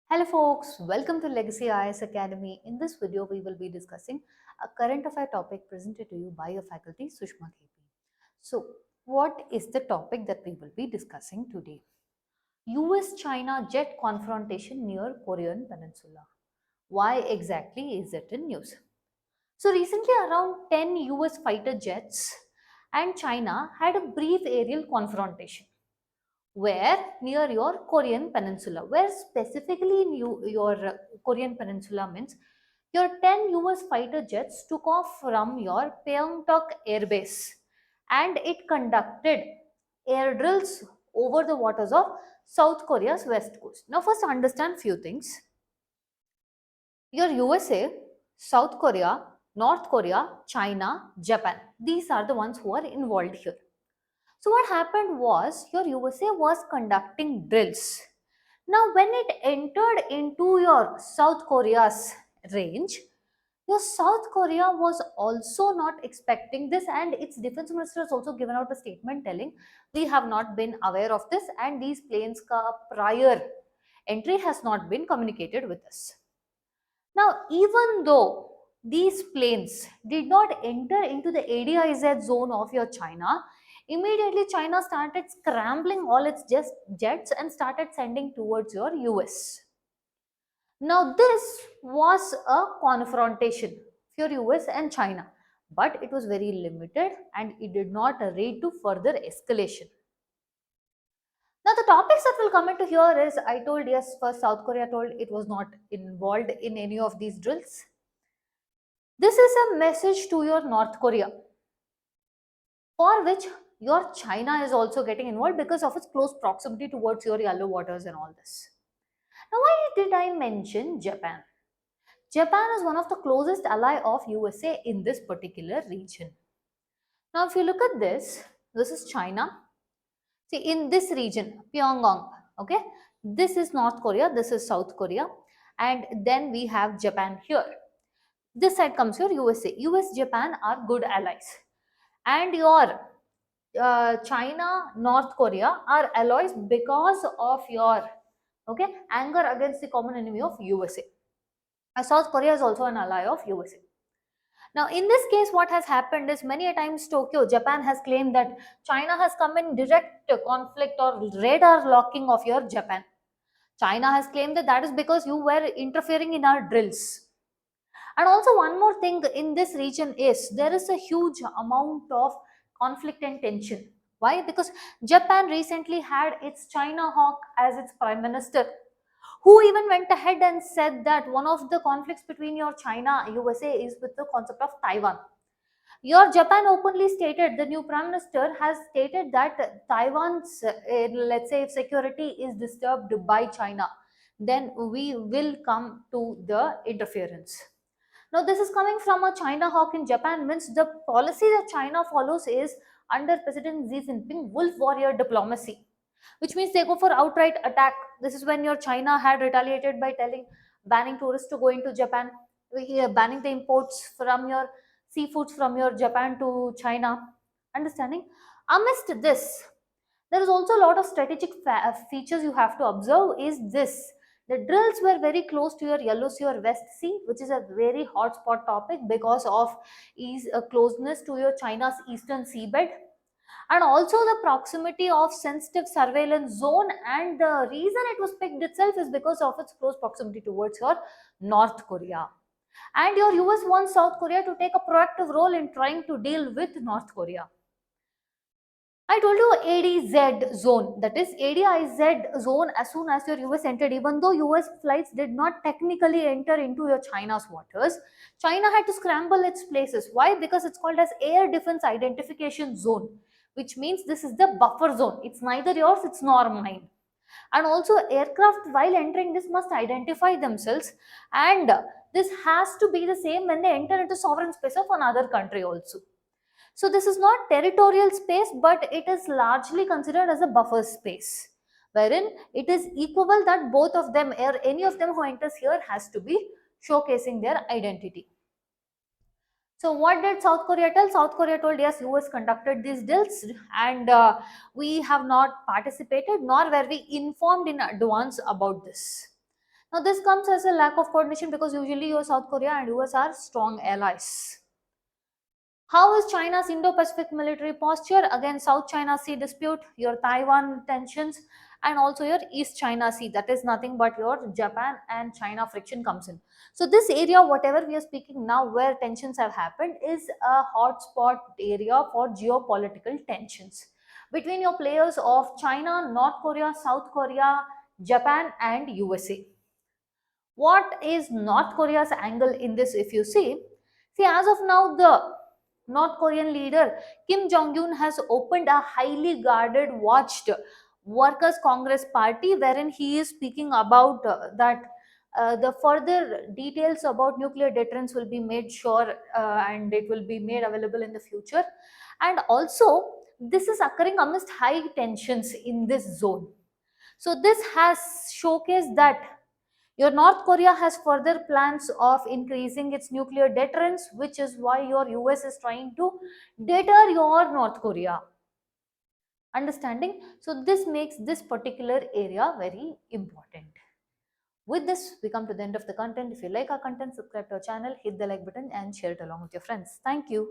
Hello folks, welcome to Legacy IS Academy. In this video, we will be discussing a current affair topic presented to you by your faculty Sushma KP. So, what is the topic that we will be discussing today? US-China jet confrontation near Korean Peninsula. Why exactly is it in news? So recently around 10 US fighter jets and China had a brief aerial confrontation where near your Korean Peninsula, where specifically in your Korean Peninsula means your 10 US fighter jets took off from your Pyeongtaek airbase and it conducted air drills over the waters of South Korea's west coast. Now first understand few things. Your USA, South Korea, North Korea, China, Japan. These are the ones who are involved here. So what happened was your USA was conducting drills. Now when it entered into your South Korea's range, your South Korea was also not expecting this, and its defense minister has also given out a statement telling we have not been aware of this and these planes ka prior entry has not been communicated with us. Now even though these planes did not enter into the ADIZ zone of your China, immediately China started scrambling all its jets and started sending towards your US. Now this was a confrontation for US and China, but it was very limited and it did not lead to further escalation. Now the topics that will come into here is I told yes, first South Korea told it was not involved in any of these drills. This is a message to your North Korea, for which your China is also getting involved because of its close proximity towards your yellow waters and all this. Now, why did I mention Japan? Japan is one of the closest ally of USA in this particular region. Now, if you look at this is China. See, in this region, Pyongyang, okay, this is North Korea, this is South Korea, and then we have Japan here. This side comes your USA. US, Japan are good allies. And your China, North Korea are allies because of your anger against the common enemy of USA. South Korea is also an ally of USA. Now, in this case, what has happened is many a times Tokyo, Japan has claimed that China has come in direct conflict or radar locking of your Japan. China has claimed that that is because you were interfering in our drills. And also one more thing in this region is there is a huge amount of conflict and tension. Why? Because Japan recently had its China hawk as its prime minister, who even went ahead and said that one of the conflicts between your China USA is with the concept of Taiwan. Your Japan openly stated, the new prime minister has stated that Taiwan's, let's say, if security is disturbed by China, then we will come to the interference. Now, this is coming from a China hawk in Japan, means the policy that China follows is under President Xi Jinping wolf warrior diplomacy, which means they go for outright attack. This is when your China had retaliated by telling banning tourists to go into Japan, banning the imports from your seafoods from your Japan to China. Understanding? Amidst this, there is also a lot of strategic features you have to observe is this. The drills were very close to your Yellow Sea or West Sea, which is a very hot spot topic because of closeness to your China's eastern seabed, and also the proximity of sensitive surveillance zone, and the reason it was picked itself is because of its close proximity towards your North Korea. And your US wants South Korea to take a proactive role in trying to deal with North Korea. I told you ADZ zone, that is ADIZ zone as soon as your US entered, even though US flights did not technically enter into your China's waters, China had to scramble its places. Why? Because it's called as air defense identification zone, which means this is the buffer zone. It's neither yours, it's nor mine. And also aircraft while entering this must identify themselves, and this has to be the same when they enter into sovereign space of another country also. So this is not territorial space, but it is largely considered as a buffer space, wherein it is equal that both of them or any of them who enters here has to be showcasing their identity. So what did South Korea tell? South Korea told yes, US conducted these drills and we have not participated nor were we informed in advance about this. Now, this comes as a lack of coordination because usually your South Korea and US are strong allies. How is China's Indo-Pacific military posture? Again, South China Sea dispute, your Taiwan tensions, and also your East China Sea. That is nothing but your Japan and China friction comes in. So this area, whatever we are speaking now, where tensions have happened, is a hotspot area for geopolitical tensions between your players of China, North Korea, South Korea, Japan, and USA. What is North Korea's angle in this? If you see, as of now, the North Korean leader Kim Jong Un has opened a highly guarded, watched Workers' Congress Party, wherein he is speaking about that the further details about nuclear deterrence will be made sure and it will be made available in the future. And also, this is occurring amidst high tensions in this zone. So, this has showcased that your North Korea has further plans of increasing its nuclear deterrence, which is why your US is trying to deter your North Korea. Understanding? So, this makes this particular area very important. With this, we come to the end of the content. If you like our content, subscribe to our channel, hit the like button, and share it along with your friends. Thank you.